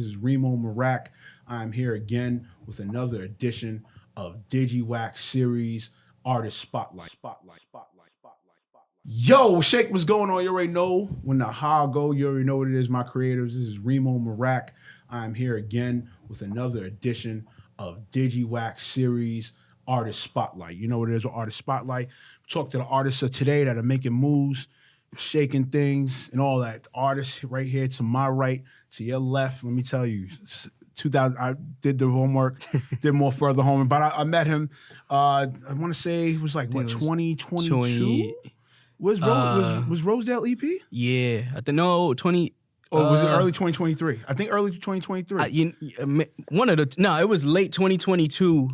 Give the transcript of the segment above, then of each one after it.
This is Reemo Meerak. I'm here again with another edition of Digiwaxx series Artist Spotlight. Yo, Shake, what's going on? You already know when the how go. You already know what it is, my creators. This is Reemo Meerak. I'm here again with another edition of Digiwaxx series Artist Spotlight. You know what it is with Artist Spotlight. Talk to the artists of today that are making moves, shaking things, and all that. The artist right here to my right, to your left. Let me tell you, 2000. I did the homework, did more further homework, but I met him. I want to say it was like what 2022. Was Rosedale EP? Yeah, I think no 20. Or was it early 2023? I think early 2023. It was late 2022.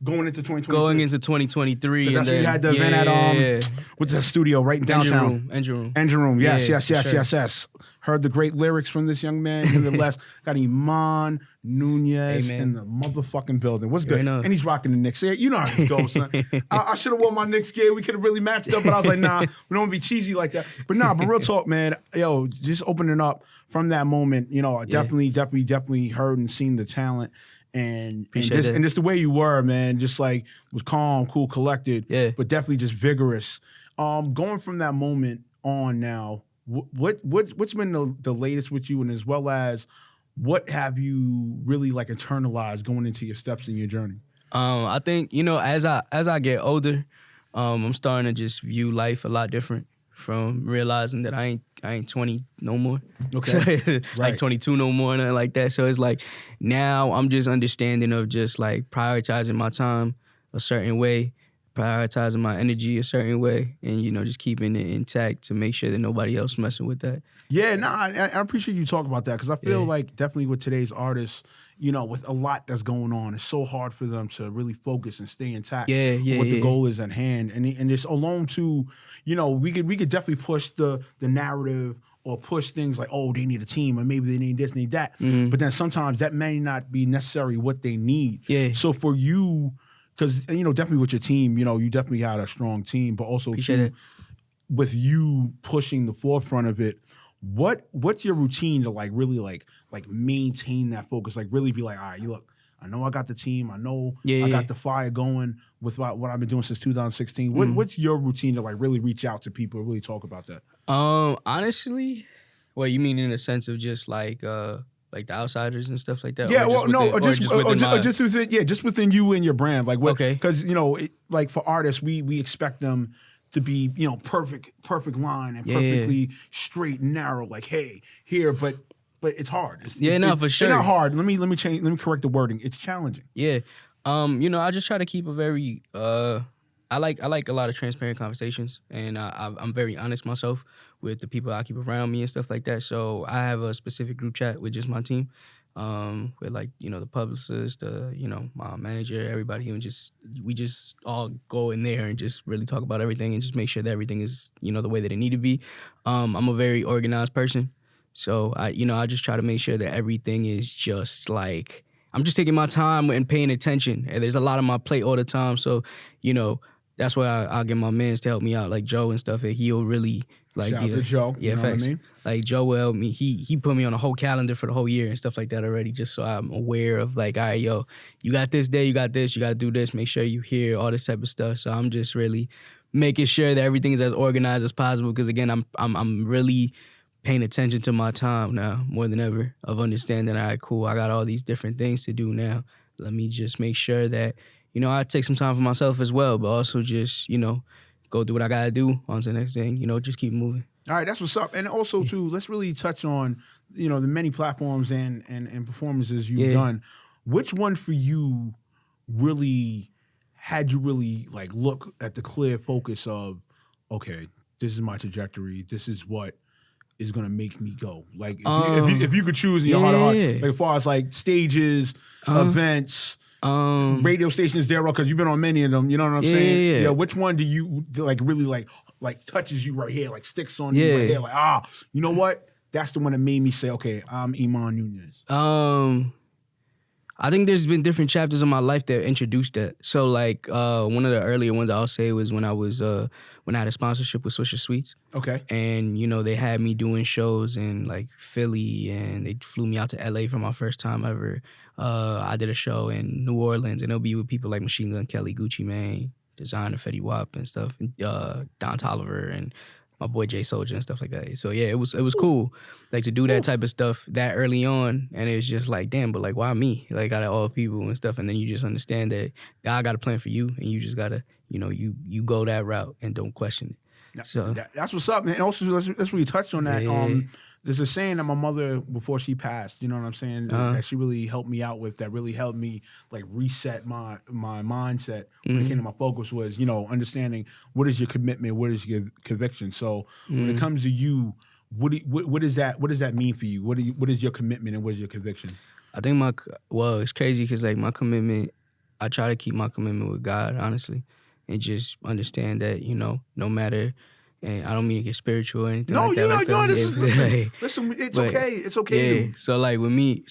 Going into 2023. Going into 2023. That's when you had the event at with the studio right in downtown. Engine Room. Yes. Heard the great lyrics from this young man. Nevertheless, got Iman Nunez in the motherfucking building. What's good? And he's rocking the Knicks. Yeah, you know how this goes, son. I should have worn my Knicks gear. We could have really matched up, but I was like, nah, we don't want to be cheesy like that. But real talk, man. Yo, just opening up from that moment, I definitely heard and seen the talent. And just the way you were, man, just like was calm, cool, collected, but definitely just vigorous. Going from that moment on now, what's been the latest with you, and as well as what have you really like internalized going into your steps in your journey? I think as I get older, I'm starting to just view life a lot different. From realizing that I ain't 20 no more. Okay. Like 22 no more, nothing like that. So it's like now I'm just understanding of just like prioritizing my time a certain way, prioritizing my energy a certain way, and just keeping it intact to make sure that nobody else messing with that. Yeah, I appreciate you talking about that, because I feel like definitely with today's artists, with a lot that's going on, it's so hard for them to really focus and stay intact with what the goal is at hand. And it's alone to, we could definitely push the narrative or push things like, oh, they need a team, or maybe they need this, need that. Mm-hmm. But then sometimes that may not be necessarily what they need. Yeah. So for you, because, definitely with your team, you definitely had a strong team, but also too, with you pushing the forefront of it, what's your routine to like really like maintain that focus? Like really be like, all right, look, I know I got the team. I know I got the fire going with what I've been doing since 2016. What's your routine to like really reach out to people and really talk about that? Honestly, well, you mean in a sense of just like the outsiders and stuff like that? Yeah, just within you and your brand. Like, because like for artists, we expect them to be, perfect line and perfectly straight and narrow. Like, hey, here, but it's hard. For sure. It's not hard. Let me correct the wording. It's challenging. Yeah. I just try to keep a very I like a lot of transparent conversations, and I'm very honest myself with the people I keep around me and stuff like that. So I have a specific group chat with just my team. With the publicist, my manager, everybody, and we just all go in there and just really talk about everything and just make sure that everything is, the way that it need to be. I'm a very organized person. So I just try to make sure that everything is just like, I'm just taking my time and paying attention. And there's a lot on my plate all the time. So, that's why I'll get my mans to help me out, like Joe and stuff, and he'll really like shout out to Joe. Yeah, facts. What I mean? Like Joe will help me. He put me on a whole calendar for the whole year and stuff like that already, just so I'm aware of like, all right, yo, you got this day, you got this, you got to do this, make sure you hear all this type of stuff. So I'm just really making sure that everything is as organized as possible, because again, I'm really paying attention to my time now more than ever, of understanding, all right, cool, I got all these different things to do now. Let me just make sure that I take some time for myself as well, but also just, go do what I got to do on to the next thing, just keep moving. All right, that's what's up. And also, too, let's really touch on, the many platforms and performances you've done. Which one for you really had you really, like, look at the clear focus of, okay, this is my trajectory, this is what is going to make me go? Like, if you could choose in your heart of heart, like, as far as, like, stages, events, radio stations, because you've been on many of them, you know what I'm saying? Yeah. Which one do you like really like touches you right here, like sticks on you right here, like you know what? That's the one that made me say, okay, I'm Iman Nunez. I think there's been different chapters of my life that introduced that. So like one of the earlier ones I'll say was when I had a sponsorship with C.U.T.S. Okay. And they had me doing shows in like Philly, and they flew me out to LA for my first time ever. I did a show in New Orleans, and it'll be with people like Machine Gun Kelly, Gucci Mane, Designer, Fetty Wap, and stuff, and Don Toliver, and my boy Jay Soldier and stuff like that. So yeah, it was cool, like to do that type of stuff that early on, and it was just like, damn, but like why me? Like out of all people and stuff, and then you just understand that God got a plan for you, and you just gotta, you go that route and don't question it. So that's what's up, man. And also, let's really touch on that. Yeah. There's a saying that my mother, before she passed, you know what I'm saying, that she really helped me out with, that really helped me like reset my mindset when it came to my focus, was, understanding what is your commitment, what is your conviction. So when it comes to you, what does that mean for you? What is your commitment and what is your conviction? I think it's crazy because like my commitment, I try to keep my commitment with God, honestly, and just understand that, no matter. And I don't mean to get spiritual or anything like that. Listen, it's okay. It's okay. Yeah. So like with me,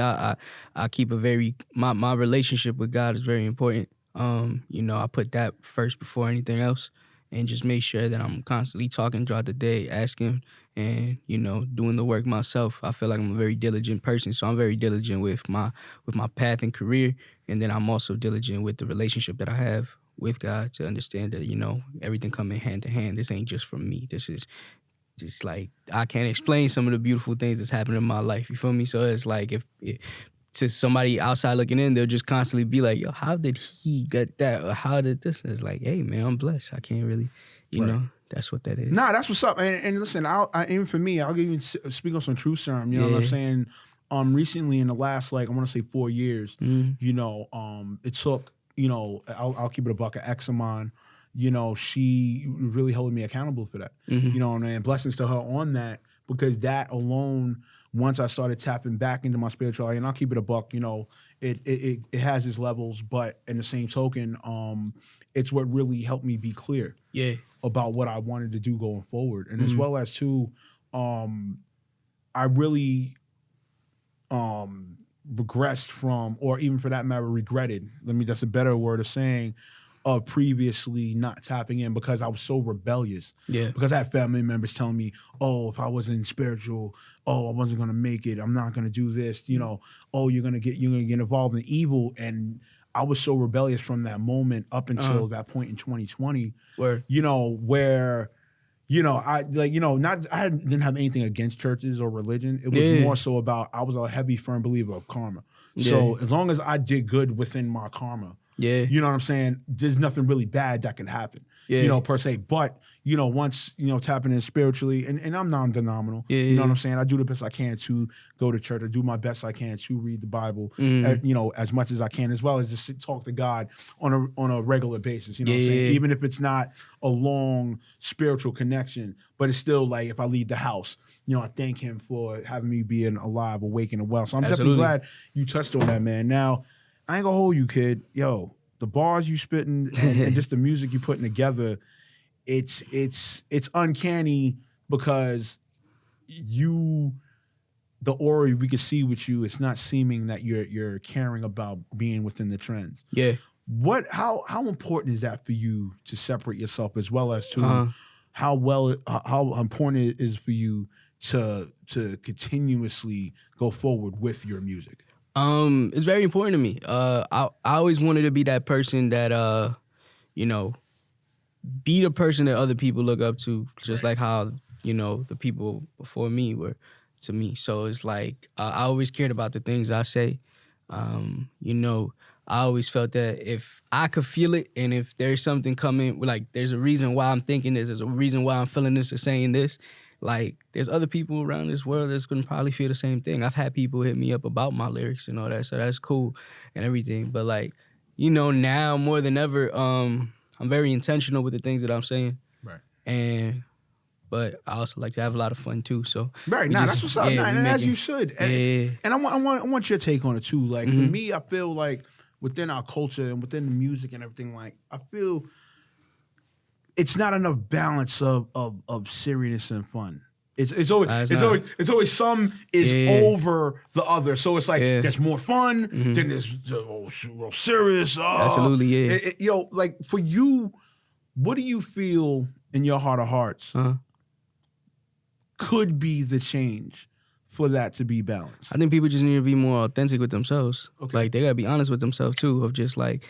I keep my relationship with God is very important. I put that first before anything else, and just make sure that I'm constantly talking throughout the day, asking, and doing the work myself. I feel like I'm a very diligent person, so I'm very diligent with my path and career, and then I'm also diligent with the relationship that I have with God, to understand that, everything coming hand to hand. This ain't just from me. This is just like, I can't explain some of the beautiful things that's happened in my life. You feel me? So it's like, if to somebody outside looking in, they'll just constantly be like, yo, how did he get that? Or how did this? And it's like, hey, man, I'm blessed. I can't really, that's what that is. Nah, that's what's up. And listen, even for me, I'll give you, speak on some truth serum. You know what I'm saying? Recently in the last, like, I want to say 4 years, it took, I'll keep it a buck, of Iman. She really holding me accountable for that. And blessings to her on that, because that alone, once I started tapping back into my spirituality, and I'll keep it a buck, it has its levels, but in the same token, it's what really helped me be clear about what I wanted to do going forward. And as well as too, I really regressed from, or even for that matter, regretted, that's a better word of saying, of previously not tapping in, because I was so rebellious. Yeah. Because I had family members telling me, oh, if I wasn't spiritual, I wasn't gonna make it, I'm not gonna do this, you're gonna get involved in evil. And I was so rebellious from that moment up until that point in 2020. Word. Where I didn't have anything against churches or religion. It was more so about, I was a heavy, firm believer of karma. So as long as I did good within my karma, you know what I'm saying, there's nothing really bad that can happen, per se. But, once, tapping in spiritually, and I'm non-denominational, you know what I'm saying? I do the best I can to go to church. I do my best I can to read the Bible, as much as I can, as well as just talk to God on a regular basis, what I'm saying? Even if it's not a long spiritual connection, but it's still like, if I leave the house, I thank him for having me being alive, awake, and well. So I'm definitely glad you touched on that, man. Now, I ain't gonna hold you, kid. Yo, the bars you spitting and just the music you putting together, it's uncanny, because the aura we can see with you, it's not seeming that you're caring about being within the trends. Yeah. How important is that for you to separate yourself, as well as to how important it is for you to continuously go forward with your music? It's very important to me. I always wanted to be that person that, be the person that other people look up to, just like how, the people before me were to me. So it's like, I always cared about the things I say. I always felt that if I could feel it, and if there's something coming, like there's a reason why I'm thinking this, there's a reason why I'm feeling this or saying this, like there's other people around this world that's gonna probably feel the same thing. I've had people hit me up about my lyrics and all that, so that's cool and everything. But like, now more than ever, I'm very intentional with the things that I'm saying. Right. But I also like to have a lot of fun too. So that's what's up. And as you should. And I want your take on it too. Like for me, I feel like within our culture and within the music and everything, like I feel it's not enough balance of seriousness and fun. It's always some is over the other. So it's like there's more fun, then there's real serious. Absolutely, yeah. Like for you, what do you feel in your heart of hearts could be the change for that to be balanced? I think people just need to be more authentic with themselves. Okay. Like they gotta be honest with themselves too. Of just like,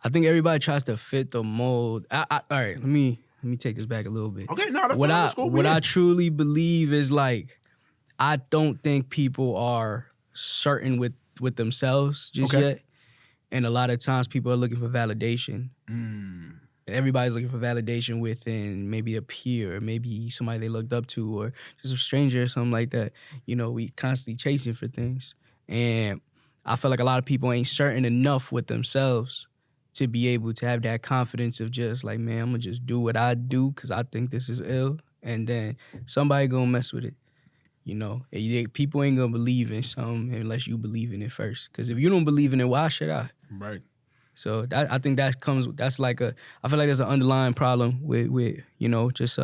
I think everybody tries to fit the mold. All right, let me take this back a little bit. Okay, no, that's what I truly believe is like, I don't think people are certain with themselves just yet, and a lot of times people are looking for validation. Everybody's looking for validation within maybe a peer, or maybe somebody they looked up to, or just a stranger or something like that. We constantly chasing for things, and I feel like a lot of people ain't certain enough with themselves to be able to have that confidence of just like, man, I'm gonna just do what I do because I think this is ill, and then somebody gonna mess with it. People ain't gonna believe in something unless you believe in it first. Because if you don't believe in it, why should I? Right. So I think I feel like there's an underlying problem with just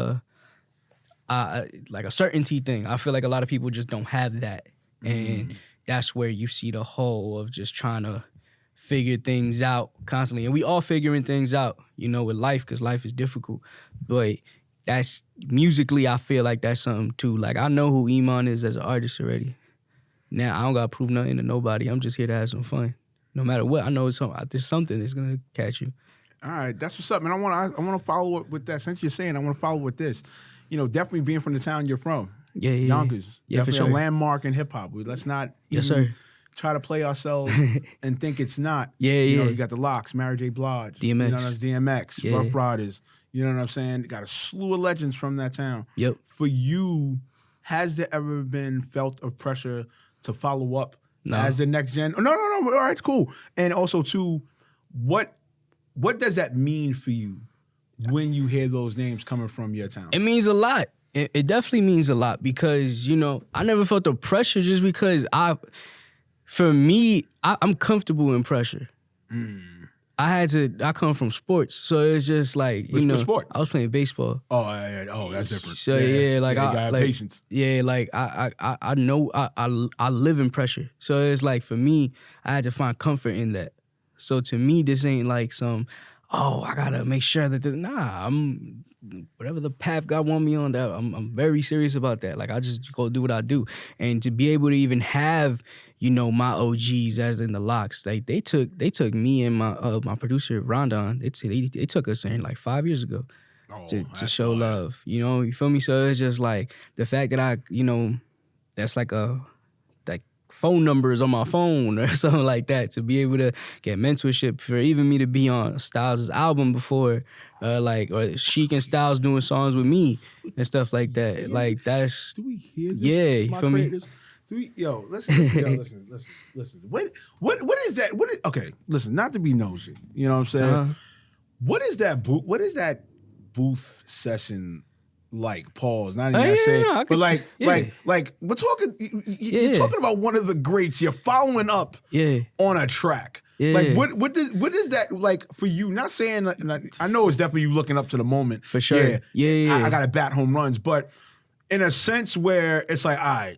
like a certainty thing. I feel like a lot of people just don't have that, and that's where you see the whole of just trying to figure things out constantly. And we all figuring things out, with life, because life is difficult. But that's musically, I feel like that's something too. Like I know who Iman is as an artist already. Now I don't gotta prove nothing to nobody. I'm just here to have some fun. No matter what, I know there's something that's gonna catch you. All right, that's what's up, man. I want to follow up with that. Since you're saying, I want to follow with this. Definitely being from the town you're from, Yonkers, yeah, for sure. A landmark in hip hop. Let's not try to play ourselves and think it's not. You got the Locks, Mary J. Blige, DMX, DMX, Rough Riders. You know what I'm saying? Got a slew of legends from that town. Yep. For you, has there ever been felt of pressure to follow up No. as the next gen? No. All right, cool. And also, too, what does that mean for you when you hear those names coming from your town? It means a lot. It definitely means a lot because, I never felt the pressure just because I'm comfortable in pressure. I come from sports, so it's just like, Which sport? I was playing baseball. Oh, that's different. So you gotta have patience. Yeah, like I know I live in pressure. So it's like for me, I had to find comfort in that. So to me, this ain't like I gotta make sure that I'm whatever the path God want me on. That I'm very serious about that. Like I just go do what I do, and to be able to even have my OGs as in the Locks, like they took me and my producer Rondon. They took us in like 5 years ago to show love. You feel me? So it's just like the fact that that's like phone numbers on my phone or something like that, to be able to get mentorship, for even me to be on Styles' album before, or Sheik and Styles doing songs with me and stuff like that. Like that's do we hear this? Yeah, you feel me? Listen. What is that? Okay, listen, not to be nosy, you know what I'm saying? What is that booth session like? Pause. Not even saying, but like we're talking. You're talking about one of the greats. You're following up on a track. Like what is that like for you? Not saying like, I know it's definitely you looking up to the moment for sure. I got to bat home runs, but in a sense where it's like, all right,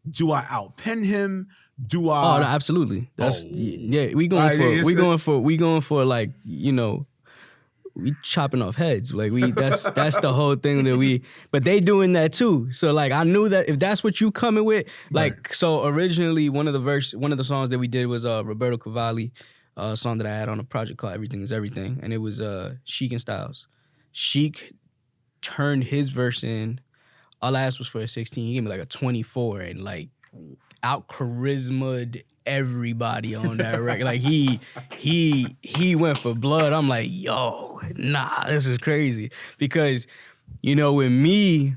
do I outpen him? Do I? Oh, no, absolutely. That's we going for like we chopping off heads. Like that's the whole thing but they doing that too. So like I knew that if that's what you coming with, like so originally one of the songs that we did was Roberto Cavalli, a song that I had on a project called Everything Is Everything, and it was Sheik and Styles. Sheik turned his verse in. All I asked was for a 16. He gave me like a 24 and like out charisma'd everybody on that record. Like he went for blood. I'm like, yo, nah, this is crazy. Because, with me,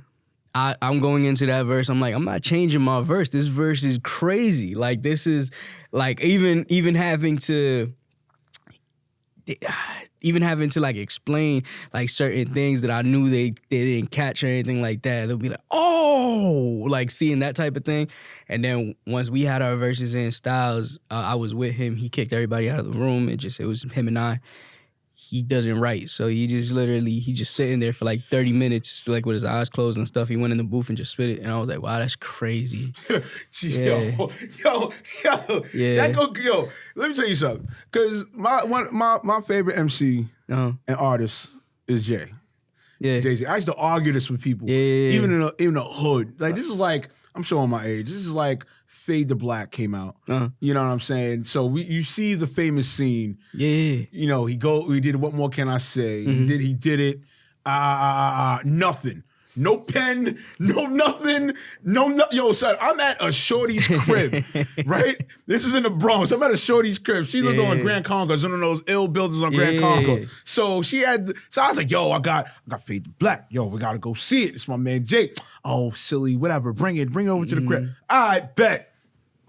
I'm going into that verse, I'm like, I'm not changing my verse. This verse is crazy. Like this is like even having to like explain like certain things that I knew they didn't catch or anything like that. They'll be like, oh, like seeing that type of thing. And then once we had our verses in Styles, I was with him. He kicked everybody out of the room. It was him and I. he doesn't write. So he just sitting there for like 30 minutes, like with his eyes closed and stuff. He went in the booth and just spit it. And I was like, wow, that's crazy. Yo. Let me tell you something. Because my favorite MC and artist is Jay. Yeah. Jay-Z. I used to argue this with people. Even in the hood. Like, this is like, I'm showing my age. This is like Fade to Black came out. You know what I'm saying? So you see the famous scene. Yeah. You know, he did What More Can I Say? He did it. Nothing. No pen, no nothing, Yo, son, I'm at a shorty's crib, right? This is in the Bronx. I'm at a shorty's crib. She lived on Grand Concourse, one of those ill buildings on Grand Concourse. So I was like, yo, I got Fade to Black. Yo, we gotta go see it. It's my man Jake. Oh, silly, whatever. Bring it over to the crib. I bet.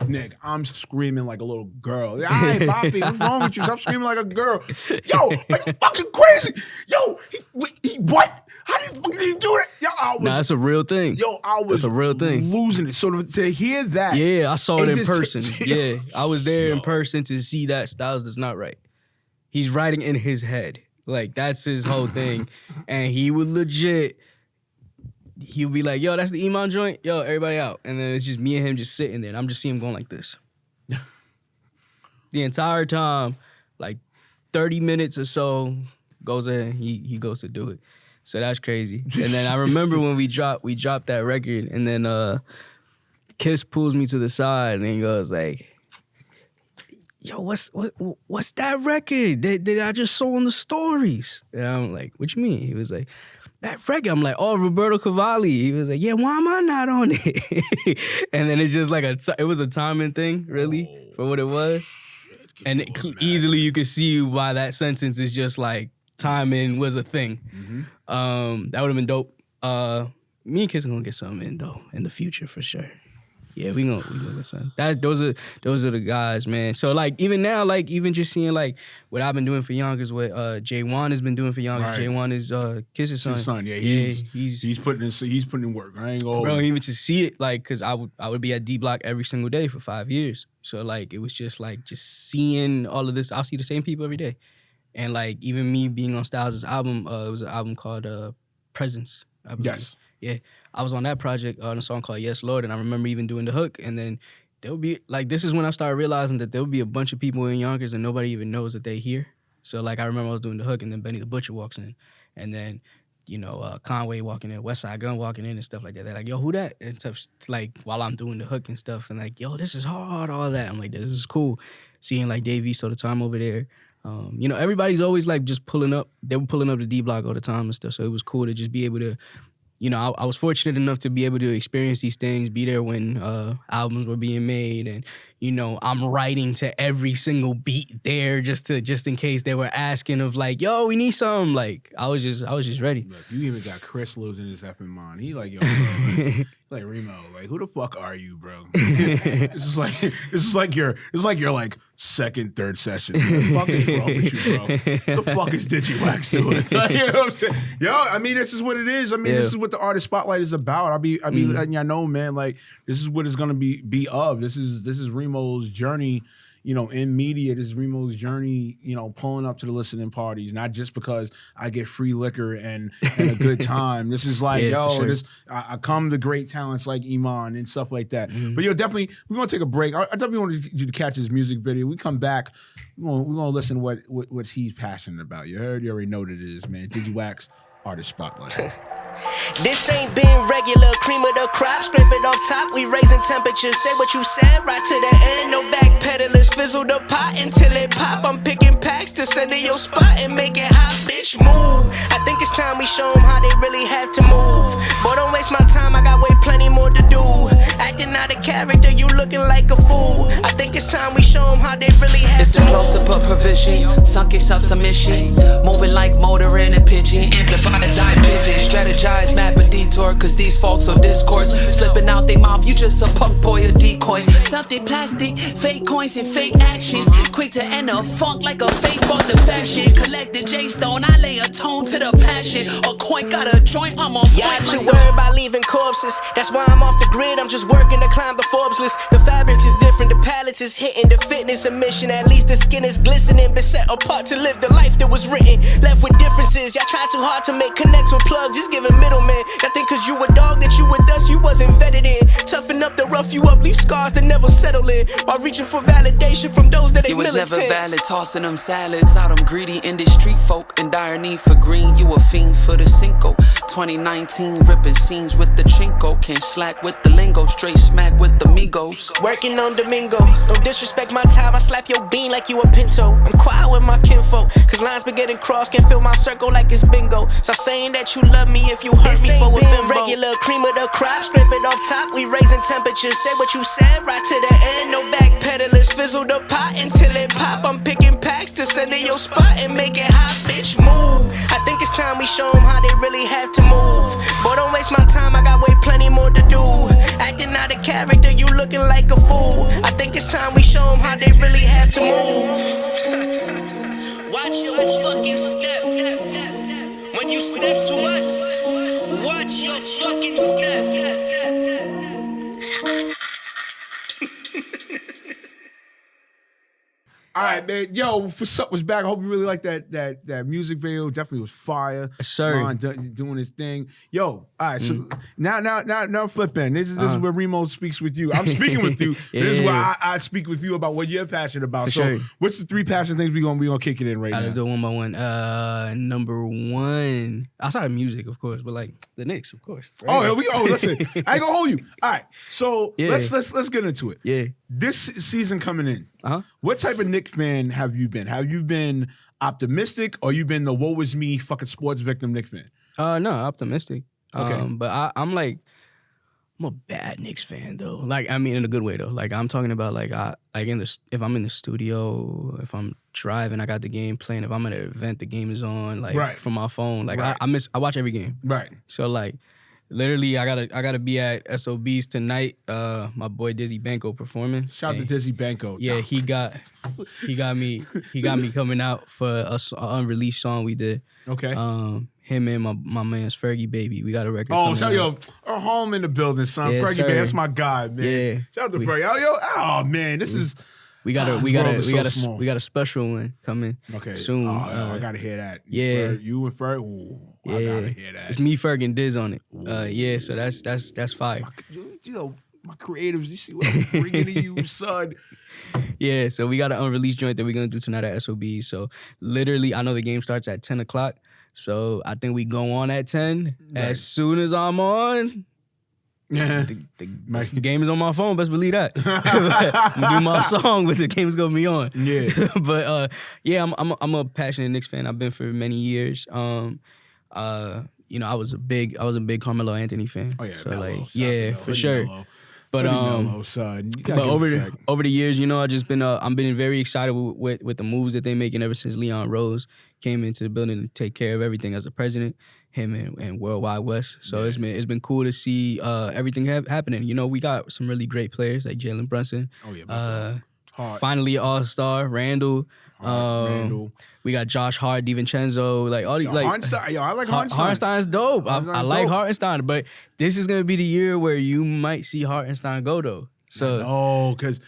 Nigga, I'm screaming like a little girl. All right, Poppy, what's wrong with you? Stop screaming like a girl. Yo, are you fucking crazy? Yo, he what? How did he do that? Yo, that's a real thing. Yo, I was a real thing. Losing it. So to hear that. Yeah, I saw it in person. Yeah, I was there in person to see that Styles does not write. He's writing in his head. Like, that's his whole thing. And he would legit... He'll be like, yo, that's the Iman joint. Yo, everybody out. And then it's just me and him just sitting there. And I'm just seeing him going like this. The entire time, like 30 minutes or so, goes in, he goes to do it. So that's crazy. And then I remember when we dropped that record, and then C.U.T.S pulls me to the side and he goes like, yo, what's that record that I just saw on the stories? And I'm like, what you mean? He was like, that record. I'm like, oh, Roberto Cavalli. He was like, yeah, why am I not on it? And then it's just like it was a timing thing, really, for what it was. And easily you could see why that sentence is just like timing was a thing. That would have been dope. Me and Kiss are gonna get something in though in the future for sure. Yeah, we gonna get something. Those are the guys, man. So like even now, like even just seeing like what I've been doing for Yonkers, what J1 has been doing for Yonkers. Right. J1 is Kiss's son. His son, yeah, he's putting in work. I ain't gonna bro, even to see it, like, cause I would be at D Block every single day for 5 years. So like it was just seeing all of this. I'll see the same people every day, and like even me being on Styles' album, it was an album called Presence. I believe. Yes. Yeah, I was on that project on a song called Yes, Lord, and I remember even doing the hook, and then there would be, like, this is when I started realizing that there would be a bunch of people in Yonkers and nobody even knows that they're here. So, like, I remember I was doing the hook, and then Benny the Butcher walks in, and then, you know, Conway walking in, Westside Gun walking in and stuff like that. They're like, yo, who that? And stuff, like, while I'm doing the hook and stuff, and like, yo, this is hard, all that. I'm like, this is cool. Seeing, like, Dave East all the time over there. You know, everybody's always, like, just pulling up. They were pulling up the D Block all the time and stuff, so it was cool to just be able to, you know, I was fortunate enough to be able to experience these things, be there when albums were being made, and, you know, I'm writing to every single beat there just in case they were asking of like, yo, we need something. Like, I was just ready. Look, you even got Chris losing his effing mind. He like, yo, bro, like Reemo, like, who the fuck are you, bro? This is like your like second, third session. What the fuck is wrong with you, bro? What the fuck is Digiwaxx doing? Like, you know what I'm saying? Yo, I mean, this is what it is. I mean, this is what the artist spotlight is about. I be letting y'all know, man, like, this is what it's gonna be of. This is Reemo's journey, you know, in media. This is Reemo's journey, you know, pulling up to the listening parties, not just because I get free liquor and a good time. This is like, I come to great talents like Iman and stuff like that. But yo, definitely, we're gonna take a break. I definitely want you to catch his music video. We come back, we're gonna listen to what he's passionate about. You already know what it is, man. Digiwaxx Artist Spotlight. This ain't been regular, cream of the crop, scrape it off top, we raising temperatures. Say what you said, right to the end, no backpedalers. Fizzle the pot until it pop. I'm picking packs to send to your spot and make it hot, bitch, move. I think it's time we show them how they really have to move. Boy, don't waste my time, I got way plenty more to do. Acting out of character, you looking like a fool. I think it's time we show them how they really have to move. It's the close-up of provision, sunk it submission. Moving like motor in a pigeon. Amplify the time pivot, strategize, map a detour, cause these folks on discourse slipping out they mouth, you just a punk boy, a decoy. Something plastic, fake coins and fake actions. Quick to end a funk like a fake bought the fashion. Collect the J-Stone, I lay a tone to the passion. A coin got a joint, I'm on point. Y'all too worried about leaving corpses, that's why I'm off the grid, I'm just working to climb the Forbes list. The fabric is different, the palettes is hitting. The fitness a mission, at least the skin is glistening. Been set apart to live the life that was written. Left with differences, y'all try too hard to make connects with plugs. Just giving middlemen. Y'all think cause you a dog that you with us, you wasn't vetted in. Toughen up to rough you up, leave scars that never settle in. While reaching for validation from those that ain't You was militant. never valid, tossing them salads out. I'm greedy in the street folk in dire need for green. You a fiend for the Cinco. 2019 ripping scenes with the Chinko. Can't slack with the lingo, straight smack with the Migos. Working on Domingo. Don't disrespect my time, I slap your bean like you a pinto. I'm quiet with my kinfolk, cause lines been getting crossed. Can't fill my circle like it's bingo. Stop saying that you love me if you hurt me for a bimbo. Regular cream of the crop, scrape it off top. We raising temperatures, say what you said, right to the end. No backpedalers, fizzle the pot until it pop. I'm picking packs to send to your spot and make it hot, bitch, move. I think it's time we show them how they really have to move. Boy, don't waste my time, I got way plenty more to do. Acting out of character, you looking like a fool. I think it's time we show them how they really have to move. Watch your fucking step. When you step to us, watch your fucking step. All right, man. Yo, what's up? Was back. I hope you really like that music video. Definitely was fire. Sir. Iman doing his thing. Yo, all right. So now flipping. This is where Reemo speaks with you. I'm speaking with you. Yeah. This is where I speak with you about what you're passionate about. For So sure. what's the 3 passion things we gonna kick it in right now? Let's do it one by one. Number one, outside of music, of course, but like the Knicks, of course. Right? Oh, here we go. Listen, I ain't gonna hold you. All right. So Yeah. let's get into it. Yeah. This season coming in, Uh-huh. what type of Knicks fan have you been? Have you been optimistic or you been the woe is me fucking sports victim Knicks fan? No, optimistic. Okay. But I'm a bad Knicks fan though. Like, I mean, in a good way though. Like, I'm talking about like if I'm in the studio, if I'm driving, I got the game playing. If I'm at an event, the game is on. Like, Right. from my phone. Like, Right. I watch every game. Right. So like, literally, I gotta be at SOBs tonight. My boy Dizzy Banko performing. Shout out to And Dizzy Banko. yeah, he got me coming out for an unreleased song we did. Okay. Him and my man's Fergie Baby. We got a record. Oh, coming shout out. our home in the building, son. Yes, Fergie, sir. man, that's my guy, man. Yeah. Shout out to We- Fergie. Oh man, this is We got this world is so a small. we got a special one coming okay. soon. I gotta hear that. yeah. You and Fergie. Ooh, I Yeah. gotta hear that. It's me, Ferg, and Diz on it. Yeah, so that's fire. You know, my creatives. You see what I'm bringing to you, son. Yeah, so we got an unreleased joint that we're gonna do tonight at SOB. So literally, I know the game starts at 10 o'clock. So I think we go on at 10. Right. As soon as I'm on, Yeah. the game is on my phone. Best believe that. I'm gonna do my song, but the game's gonna be on. Yeah. But yeah, I'm a passionate Knicks fan. I've been for many years. I was a big Carmelo Anthony fan. Oh yeah. So Melo. like, Shout out to yeah, Melo. for Hoodie sure. Melo. But Hoodie Melo, son. You gotta but give over respect. over the years, I just been I've been very excited with the moves that they making ever since Leon Rose came into the building to take care of everything as the president, him and Worldwide West. So it's been cool to see everything happening. We got some really great players like Jalen Brunson. Oh yeah. Hard. Finally All-Star Randall. Randall. We got Josh Hart, DiVincenzo, like all these Yo, like Hartenstein. Yo, I like Hartenstein. Hartenstein's dope. I Hartenstein's like dope. Hartenstein, but this is gonna be the year where you might see Hartenstein go though. So Oh, because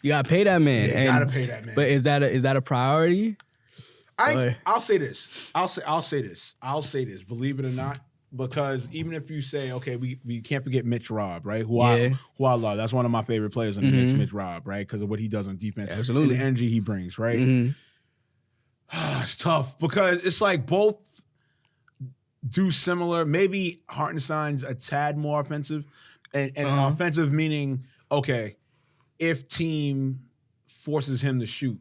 you gotta pay that man. you gotta pay that man. But is that a priority? I'll say this. I'll say this. Believe it or not, because even if you say, okay, we can't forget Mitch Robb, right? Who I love. That's one of my favorite players on the Knicks, Mitch Robb, right? Because of what he does on defense, Absolutely. and the energy he brings, right? Mhm. It's tough because it's like both do similar. Maybe Hartenstein's a tad more offensive, and offensive meaning, okay, if team forces him to shoot,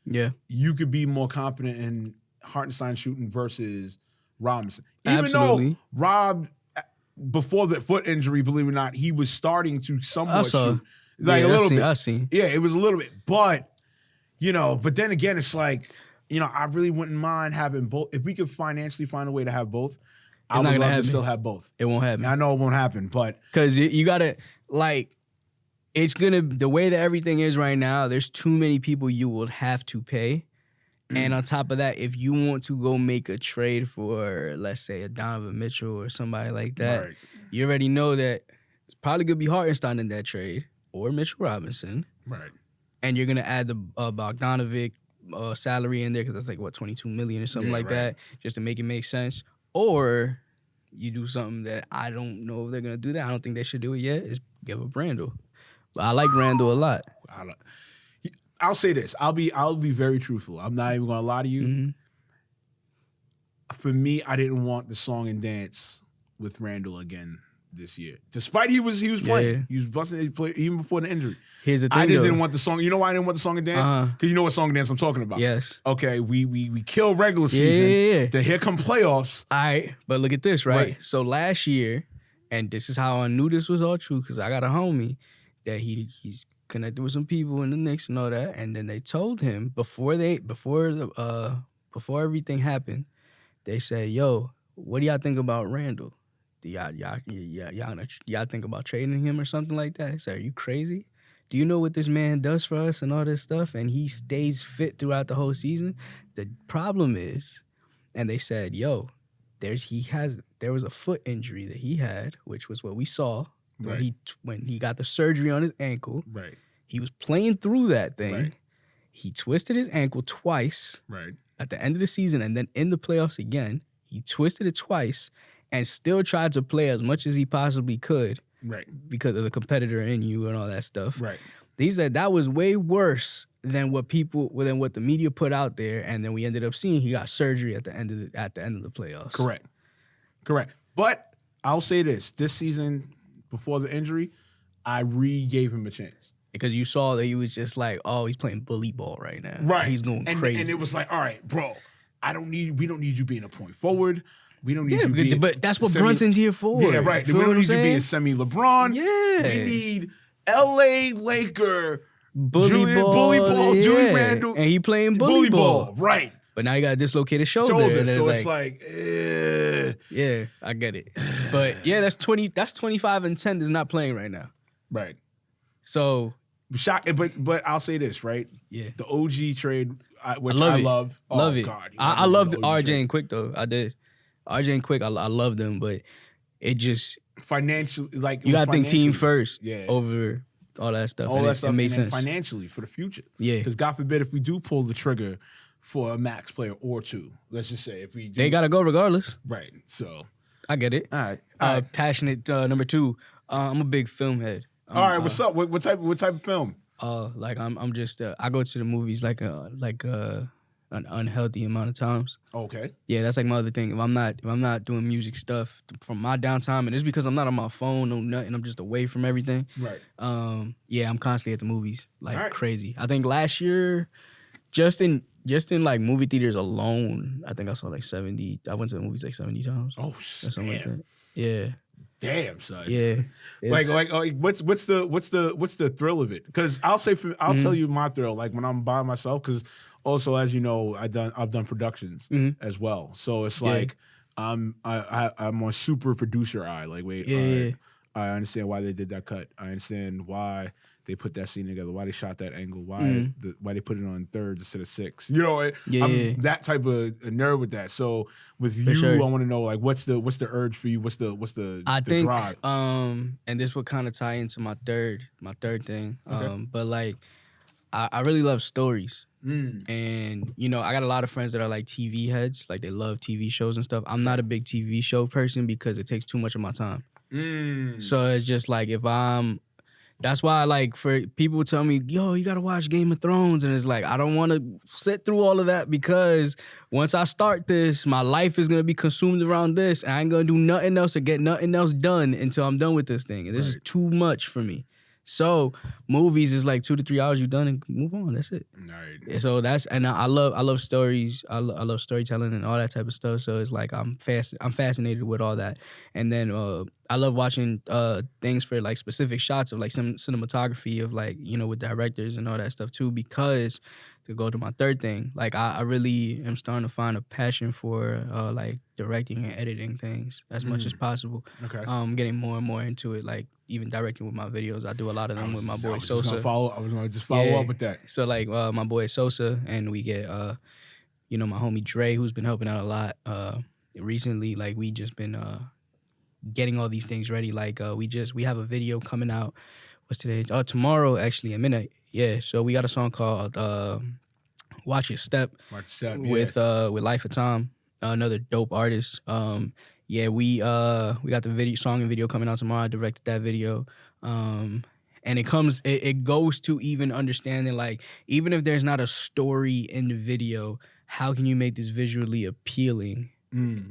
Yeah. you could be more confident in Hartenstein shooting versus Robinson. Even Absolutely. though Rob, before the foot injury, believe it or not, he was starting to somewhat shoot. Like a little bit. I see. Yeah, it was a little bit. But, but then again, it's like, I really wouldn't mind having both. If we could financially find a way to have both, I would not gonna love to happen. still have both. It won't happen. I know it won't happen, but Because you gotta it's gonna the way that everything is right now. There's too many people you will have to pay, and on top of that, if you want to go make a trade for, let's say, a Donovan Mitchell or somebody like that, Right. you already know that It's probably gonna be Hartenstein in that trade or Mitchell Robinson. Right. And you're gonna add the Bogdanovic salary in there because that's like what $22 million or something like that, just to make it make sense. Or you do something that I don't know if they're gonna do that. I don't think they should do it yet. Is give up Randall. But I like Randall a lot. I'll say this. I'll be very truthful. I'm not even gonna lie to you. Mm-hmm. For me, I didn't want the song and dance with Randall again this year. Despite he was playing. He was busting his play even before the injury. Here's the thing, I just didn't want the song. You know why I didn't want the song and dance? Because you know what song and dance I'm talking about. Yes. Okay, we kill regular season. Then here come playoffs. All right, but look at this, right? So last year, and this is how I knew this was all true, because I got a homie that he's connected with some people in the Knicks and all that, and then they told him before everything happened, they said, "Yo, what do y'all think about Randall? Do y'all think about trading him or something like that?" He said, "Are you crazy? Do you know what this man does for us and all this stuff? And he stays fit throughout the whole season." The problem is, and they said, "Yo, there was a foot injury that he had, which was what we saw when he got the surgery on his ankle. Right. He was playing through that thing. Right. He twisted his ankle twice. Right. At the end of the season, and then in the playoffs again, he twisted it twice and still tried to play as much as he possibly could, right, because of the competitor in you and all that stuff. Right. He said that was way worse than what the media put out there, and then we ended up seeing he got surgery at the end of the playoffs. Correct. But I'll say this season before the injury, I gave him a chance. Because you saw that he was just like, oh, he's playing bully ball right now. Right. He's going crazy. And it was like, all right, bro, we don't need you being a point forward. We don't need you being... But that's what Brunson's here for. Yeah, right. We don't need you being semi-LeBron. Yeah. We need L.A. Laker, bully ball, yeah. Julius Randle. And he playing bully ball. Right. But now you got a dislocated shoulder. So it's like yeah, I get it. But yeah, that's 25 and 10 that's not playing right now. Right. So... But I'll say this, right? Yeah. The OG trade, which I love. Love it. God, I loved RJ and Quick, though. I did. RJ and Quick, I love them, but it just... Financially, like... You got to think team first, yeah, over all that stuff. All that stuff, it makes sense. Financially, for the future. Yeah. Because God forbid if we do pull the trigger for a max player or two, let's just say if we do... They got to go regardless. Right, so... I get it. All right. Passionate, number 2. I'm a big film head. All right, what's up? What type of film? Like I'm just I go to the movies like an unhealthy amount of times. Okay. Yeah, that's like my other thing. If I'm not doing music stuff from my downtime, and it's because I'm not on my phone or nothing, I'm just away from everything. Right. Yeah, I'm constantly at the movies like crazy. I think last year, just in like movie theaters alone, I think I saw like 70. I went to the movies like 70 times. Oh, something like that. Yeah. Damn, son. Yeah. Like what's the thrill of it? Because I'll tell you my thrill. Like when I'm by myself, because also as you know, I've done productions as well. So it's like I'm on super producer eye. Like I understand why they did that cut. I understand why they put that scene together, why they shot that angle, why they put it on 3rd instead of 6. You know, I'm that type of a nerd with that. So with you, I want to know like what's the urge for you? What's the drive? And this would kind of tie into my third thing. Okay. But like I really love stories. And you know, I got a lot of friends that are like TV heads, like they love TV shows and stuff. I'm not a big TV show person because it takes too much of my time. So it's just like that's why, like, for people tell me, yo, you gotta watch Game of Thrones. And it's like, I don't want to sit through all of that because once I start this, my life is going to be consumed around this. And I ain't going to do nothing else or get nothing else done until I'm done with this thing. And this is too much for me. So movies is like 2 to 3 hours, you done and move on. That's it. Right. So I love stories. I love storytelling and all that type of stuff. So it's like I'm fascinated with all that. And then I love watching things for like specific shots of like some cinematography of like, you know, with directors and all that stuff too, because to go to my third thing, like I really am starting to find a passion for like directing and editing things as much as possible. Okay. Getting more and more into it, like even directing with my videos. I do a lot of them with my boy Sosa. I was gonna just follow up with that. So like my boy Sosa, and we get you know, my homie Dre, who's been helping out a lot recently. Like we just been getting all these things ready. Like we have a video coming out. What's today? Oh, tomorrow actually at midnight. Yeah. So we got a song called Watch Your Step. With Life of Tom, another dope artist. We got the song and video coming out tomorrow. I directed that video. And it goes to even understanding, like, even if there's not a story in the video, how can you make this visually appealing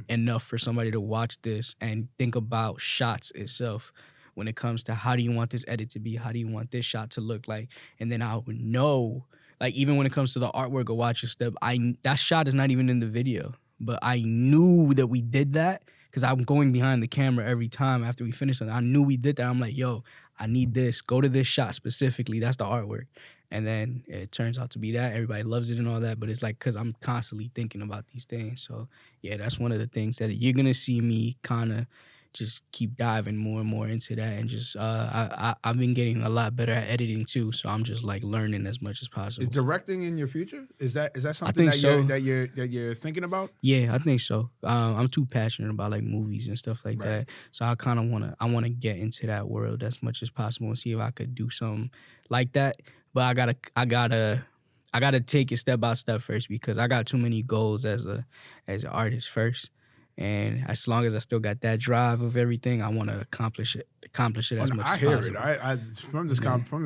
enough for somebody to watch this and think about shots itself when it comes to how do you want this edit to be, how do you want this shot to look like, and then I would know, like, even when it comes to the artwork of Watch Your Step, that shot is not even in the video, but I knew that we did that because I'm going behind the camera every time after we finish it. I knew we did that. I'm like, yo, I need this. Go to this shot specifically. That's the artwork. And then it turns out to be that. Everybody loves it and all that, but it's like because I'm constantly thinking about these things. So, yeah, that's one of the things that you're going to see me kind of just keep diving more and more into that. And just I've been getting a lot better at editing too, so I'm just like learning as much as possible. Is directing in your future? Is that something that you're thinking about? Yeah, I think so. I'm too passionate about like movies and stuff like that, so I kind of wanna get into that world as much as possible and see if I could do something like that. But I gotta take it step by step first because I got too many goals as an artist first. And as long as I still got that drive of everything, I want to accomplish it as much as possible. I hear it. I from this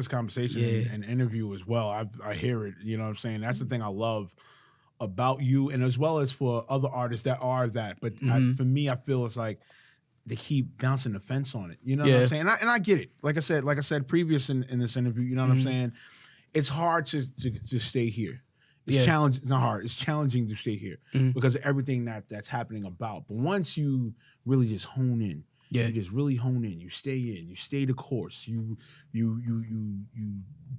conversation and interview as well. I hear it. You know what I'm saying? That's the thing I love about you, and as well as for other artists that are that. But for me, I feel it's like they keep bouncing the fence on it. You know what I'm saying? And I get it. Like I said previous in this interview. You know what I'm saying? It's hard to stay here. It's challenging. Not hard. It's challenging to stay here because of everything that's happening about. But once you really just hone in, you just really hone in. You stay the course. You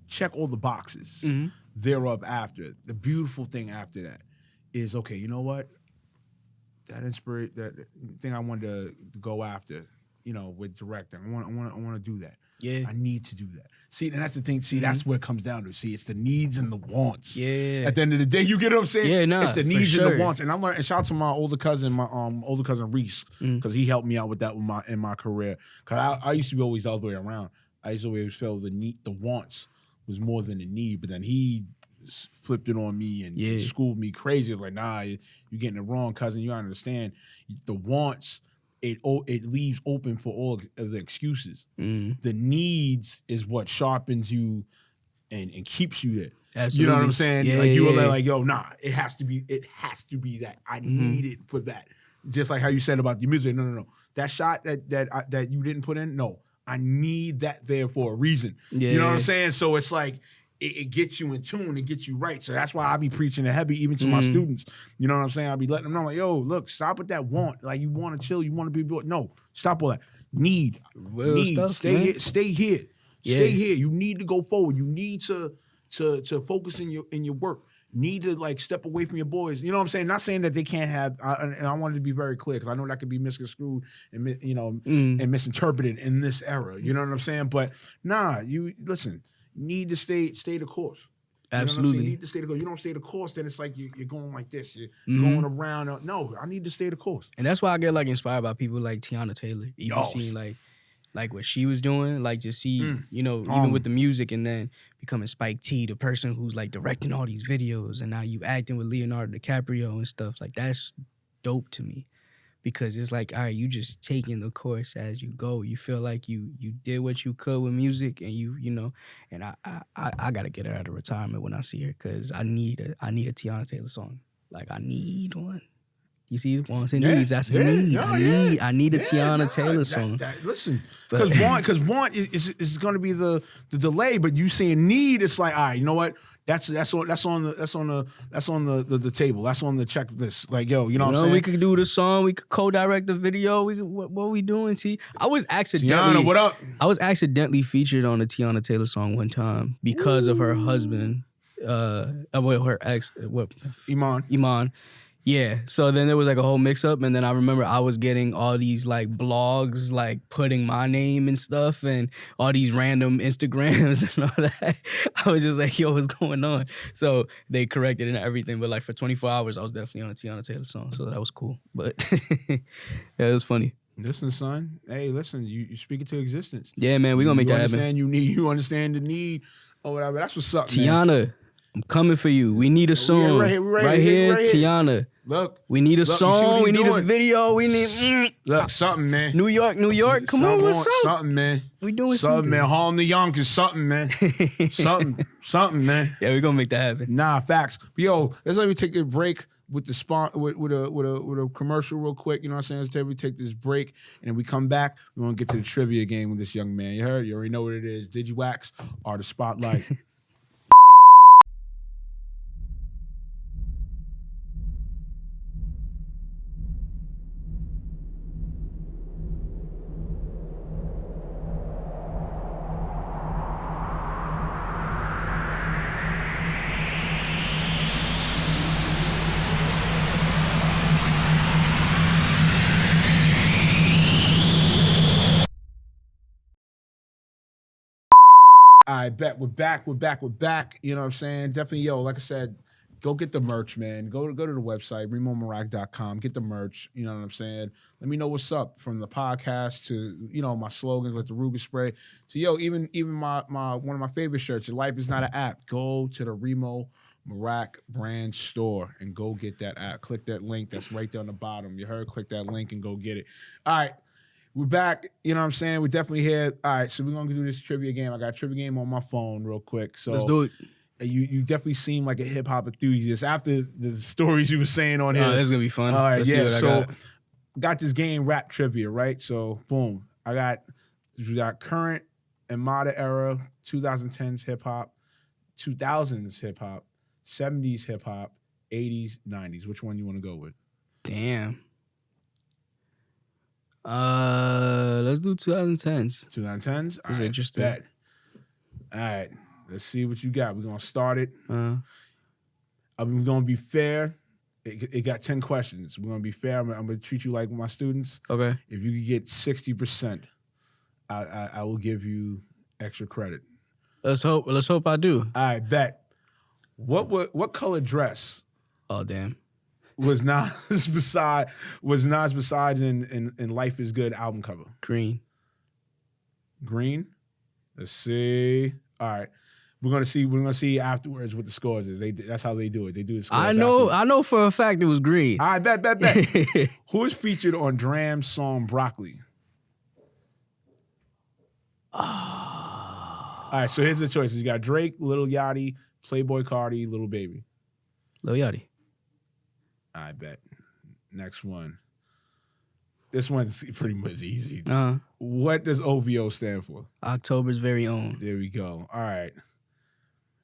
check all the boxes thereof. After the beautiful thing after that is okay. You know what? That thing I wanted to go after. You know, with directing, I want to do that. Yeah, I need to do that. See, and that's the thing. See, that's what it comes down to. See, it's the needs and the wants. Yeah. At the end of the day, you get what I'm saying? Yeah, no, it's the needs and the wants. And I learned. And shout out to my older cousin, Reese, because he helped me out with that in my career. Because I used to be always the other way around. I used to always feel the wants was more than the need, but then he flipped it on me and schooled me crazy. Like, nah, you're getting it wrong, cousin. You gotta understand the wants. It leaves open for all of the excuses. The needs is what sharpens you and keeps you there. Absolutely. You know what I'm saying? Yeah, like you were like, yo, nah, it has to be that. I need it for that. Just like how you said about the music. No. That shot that you didn't put in, no. I need that there for a reason. Yeah. You know what I'm saying? So it's like it gets you in tune, it gets you right. So that's why I be preaching it heavy, even to my students. You know what I'm saying? I be letting them know, like, yo, look, stop with that want. Like, you want to chill, you want to be, no, stop all that. Need. Stuff, stay here. Stay here. You need to go forward. You need to focus in your work. Need to like step away from your boys. You know what I'm saying? Not saying that they can't have, and I wanted to be very clear because I know that could be misconstrued and and misinterpreted in this era. You know what I'm saying? But nah, you listen. Need to stay the course. Absolutely. You need to stay the course. You don't stay the course, then it's like you're going like this. You're going around. No, I need to stay the course. And that's why I get like inspired by people like Tiana Taylor. Even seeing like what she was doing, like just see, even with the music and then becoming Spike T, the person who's like directing all these videos and now you acting with Leonardo DiCaprio and stuff. Like that's dope to me. Because it's like, all right, you just taking the course as you go. You feel like you did what you could with music, and and I gotta get her out of retirement when I see her, because I need a Tiana Taylor song. Like I need one. You see, wants and needs. That's a need. I need a Tiana Taylor song. Listen, because want is going to be the delay, but you saying need, it's like, all right, you know what? That's on the table. That's on the checklist. Like, yo, you know what I'm saying? We could do the song. We could co-direct the video. What we doing, T? I was accidentally. Tiana, what up? I was accidentally featured on a Tiana Taylor song one time because of her husband. Her ex. Iman. Yeah, so then there was like a whole mix-up, and then I remember I was getting all these like blogs like putting my name and stuff and all these random Instagrams and all that. I was just like, yo, what's going on? So they corrected it and everything, but like for 24 hours, I was definitely on a Tiana Taylor song, so that was cool. But yeah, it was funny. Listen, son. Hey, listen. You speak it to existence. Yeah, man. We gonna make that happen. You understand the need or whatever. That's what's up, man. Tiana, I'm coming for you. We need a song. Right here, Tiana. Look, we need a song. We need a video. We need look something, man. New York. Come on, what's up? Something, man. We doing something, man. Harlem to Yonkers, something, man. something, man. Yeah, we gonna make that happen. Nah, facts. But yo, let me take a break with the with a commercial real quick. You know what I'm saying? We take this break and then we come back. We're gonna get to the trivia game with this young man. You heard? You already know what it is. Digiwaxx or the Spotlight. I bet we're back. You know what I'm saying? Definitely, yo, like I said, go get the merch, man. Go to the website, reemomeerak.com. Get the merch. You know what I'm saying? Let me know what's up from the podcast to, you know, my slogans like the Ruger spray. So, yo, even my one of my favorite shirts, Your Life Is Not an App. Go to the Reemo Meerak brand store and go get that app. Click that link that's right there on the bottom. You heard? Click that link and go get it. All right. We're back, you know what I'm saying? We're definitely here. All right, so we're going to do this trivia game. I got a trivia game on my phone real quick. So let's do it. You definitely seem like a hip-hop enthusiast. After the stories you were saying on here. Oh, that's going to be fun. All right, yeah. So got this game, rap trivia, right? So, boom. We got current and modern era, 2010s hip-hop, 2000s hip-hop, 70s hip-hop, 80s, 90s. Which one you want to go with? Damn. Let's do 2010s. 2010s? All right, interesting. Bet. All right, let's see what you got. We're going to start it. I'm going to be fair. It got 10 questions. We're going to be fair. I'm going to treat you like my students. Okay. If you could get 60%, I will give you extra credit. Let's hope I do. All right, bet. What color dress? Oh, damn. Was Nas beside in Life Is Good album cover? Green. Let's see. All right. We're gonna see afterwards what the scores is. That's how they do it. They do the scores. I know for a fact it was green. All right, bet. Who is featured on Dram's song Broccoli? All right, so here's the choices. You got Drake, Lil Yachty, Playboi Carti, Lil Baby. Lil Yachty. I bet. Next one. This one's pretty much easy. What does OVO stand for? October's Very Own. There we go. All right.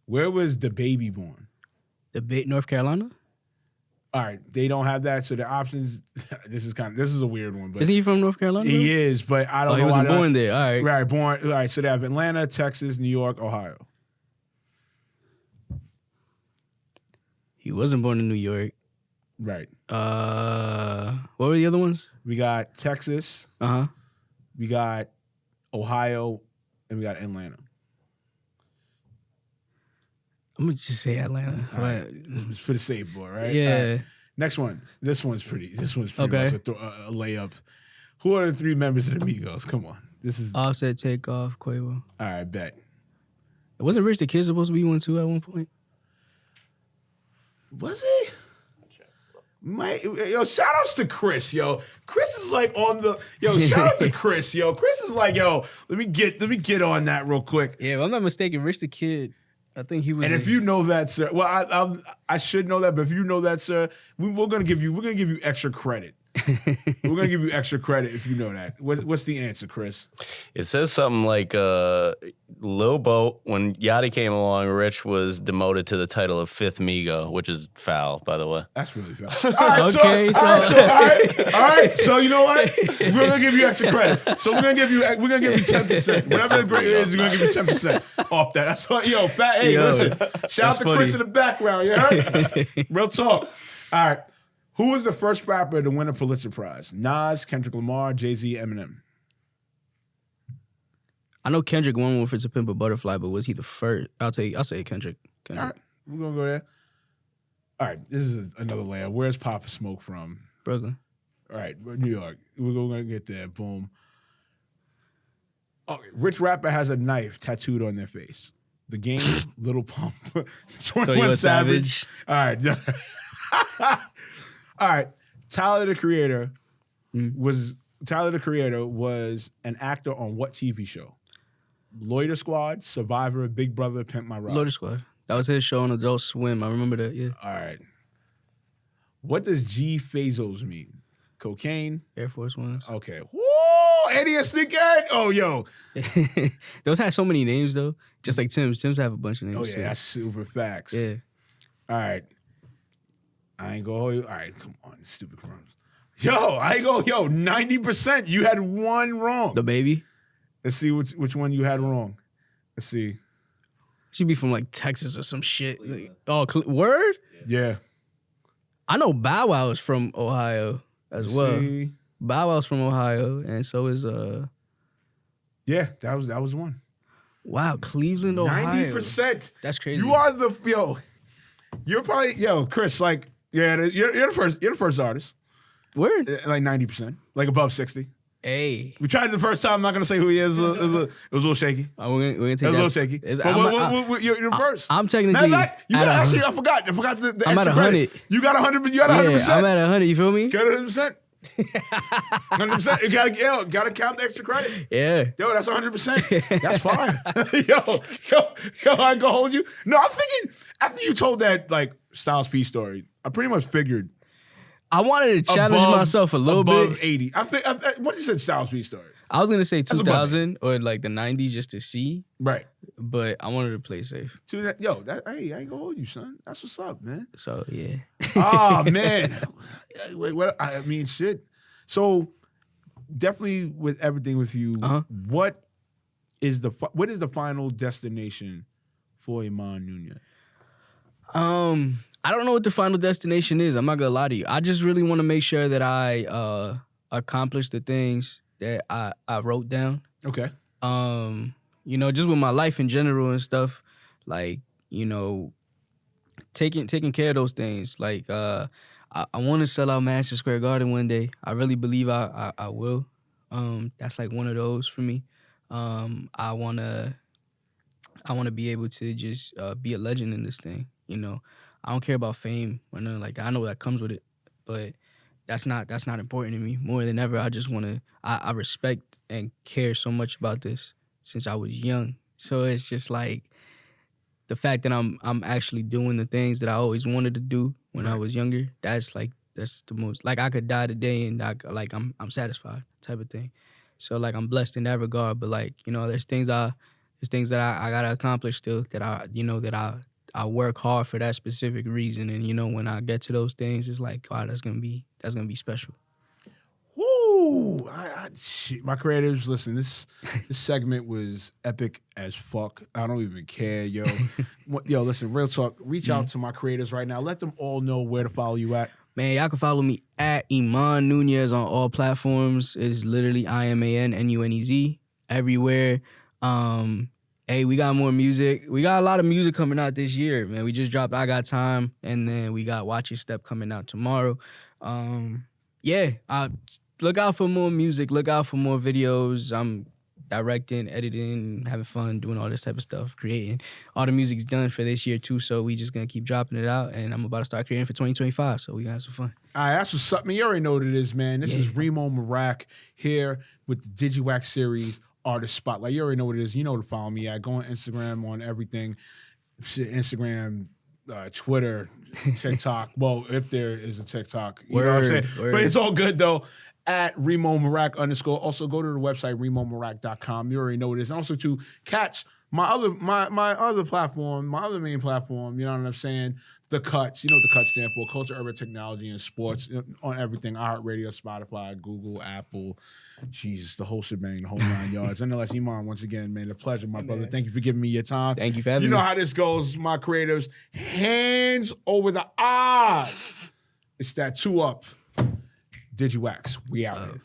Where was the baby born? North Carolina? All right. They don't have that, so the options. This is a weird one, but isn't he from North Carolina? He is, but I don't know. He wasn't born there. All right. Right, born. All right. So they have Atlanta, Texas, New York, Ohio. He wasn't born in New York. Right. What were the other ones? We got Texas. We got Ohio, and we got Atlanta. I'm gonna just say Atlanta. All right. For the safe boy, right? Yeah. Right. Next one. This one's pretty okay. Much a layup. Who are the three members of the Migos? Come on. This is Offset, Takeoff, Quavo. All right, bet. Wasn't Rich the Kid supposed to be one too at one point? Was he? Yo, shout outs to Chris, yo. Chris is like on the shout out to Chris, yo. Chris is like, yo, let me get on that real quick. Yeah, if I'm not mistaken, Rich the Kid, I think he was. And if you know that, sir, well, I should know that, but if you know that, sir, we're gonna give you extra credit. We're gonna give you extra credit if you know that. What's the answer, Chris? It says something like Lil Boat, when Yachty came along, Rich was demoted to the title of Fifth Migo, which is foul, by the way. That's really foul. All right, so you know what? We're gonna give you extra credit. So we're gonna give you 10%. Whatever the grade is, we're gonna give you 10% off that. That's what, listen. Shout out to Chris in the background, you heard? Real talk. All right. Who was the first rapper to win a Pulitzer Prize? Nas, Kendrick Lamar, Jay-Z, Eminem. I know Kendrick won one for To Pimp a Butterfly, but was he the first? I'll say Kendrick. All right, we're gonna go there. All right, this is another layer. Where's Papa Smoke from? Brooklyn. All right, New York. We're going to get there. Boom. Okay, which rapper has a knife tattooed on their face? The Game, Little Pump, 21 Savage. All right. All right. Tyler, the Creator was an actor on what TV show? Loiter Squad, Survivor, Big Brother, Pimp My Ride. Loiter Squad. That was his show on Adult Swim. I remember that, yeah. All right. What does G Fazos mean? Cocaine? Air Force Ones. Okay. Woo! Eddie and Sneakerhead? Oh, yo. Those had so many names, though. Just like Tim's. Tim's have a bunch of names. Oh, yeah, too. that's super facts. Yeah. All right. I ain't gonna hold you. All right, come on, stupid crumbs. Yo, I ain't gonna, 90%. You had one wrong. The Baby? Let's see which one you had wrong. Let's see. She'd be from like Texas or some shit. Word? Yeah. I know Bow Wow is from Ohio as well. See? Bow Wow's from Ohio, and so is Yeah, that was one. Wow, Cleveland, Ohio. 90%. That's crazy. You are you're probably Chris, like, yeah, you're the first artist. Word. Like 90%. Like above 60. Hey. We tried it the first time. I'm not going to say who he is. It was a little shaky. We're gonna take it was a little shaky. You're first. I'm technically actually, I forgot the I'm at 100. You got 100. You got 100%. I'm at 100. You feel me? Got 100%. 100%. You gotta count the extra credit. Yeah. Yo, that's 100%. That's fire. yo, I ain't gonna hold you. No, I'm thinking after you told that like Styles P story, I pretty much figured I wanted to challenge myself a little above bit. 80. What you said, Styles P story? I was gonna say 2000 or like the 90s just to see. Right. But I wanted to play safe. Hey, I ain't gonna hold you, son. That's what's up, man. So yeah. Oh man. Wait, what? I mean, shit. So definitely with everything with you, what is the final destination for Iman Nunez? I don't know what the final destination is. I'm not gonna lie to you. I just really want to make sure that I accomplish the things that I wrote down. Okay. Just with my life in general and stuff, like, taking care of those things. Like, I want to sell out Madison Square Garden one day. I really believe I will. That's like one of those for me. I wanna be able to just be a legend in this thing. I don't care about fame or nothing like that. I know that comes with it, but that's not important to me. More than ever, I just want to. I respect and care so much about this since I was young. So it's just like the fact that I'm actually doing the things that I always wanted to do when I was younger. That's the most. Like I could die today and I'm satisfied type of thing. So like I'm blessed in that regard. But like there's things that I gotta accomplish still that I work hard for that specific reason, and when I get to those things, it's like, wow, that's gonna be special. Woo! Shit, my creatives, listen, this segment was epic as fuck. I don't even care, yo. Yo, listen, real talk. Reach out to my creators right now. Let them all know where to follow you at. Man, y'all can follow me at Iman Nunez on all platforms. It's literally IMANNUNEZ everywhere. Hey, we got more music. We got a lot of music coming out this year, man. We just dropped I Got Time, and then we got Watch Your Step coming out tomorrow. Look out for more music. Look out for more videos. I'm directing, editing, having fun, doing all this type of stuff, creating. All the music's done for this year, too, so we just going to keep dropping it out, and I'm about to start creating for 2025, so we going to have some fun. All right, that's what's up, man. You already know what it is, man. This is Reemo Meerak here with the Digiwaxx series, Artist Spotlight. You already know what it is. You know to follow me at. Go on Instagram, on everything. Instagram, Twitter, TikTok. Well, if there is a TikTok. You know what I'm saying? Word. But it's all good, though. At Reemo Meerak _. Also, go to the website, ReemoMeerak.com. You already know what it is. And also, to catch my other platform, my other main platform, you know what I'm saying? The Cuts. You know what the Cuts stand for. Culture, Urban Technology, and Sports. On everything. iHeartRadio, Spotify, Google, Apple. Jesus, the whole shebang, the whole 9 yards. Nonetheless, Iman, once again, man, a pleasure, my brother. Thank you for giving me your time. Thank you for having me. You know how this goes, my creatives. Hands over the eyes. It's that 2 Up. Digiwaxx. We out here.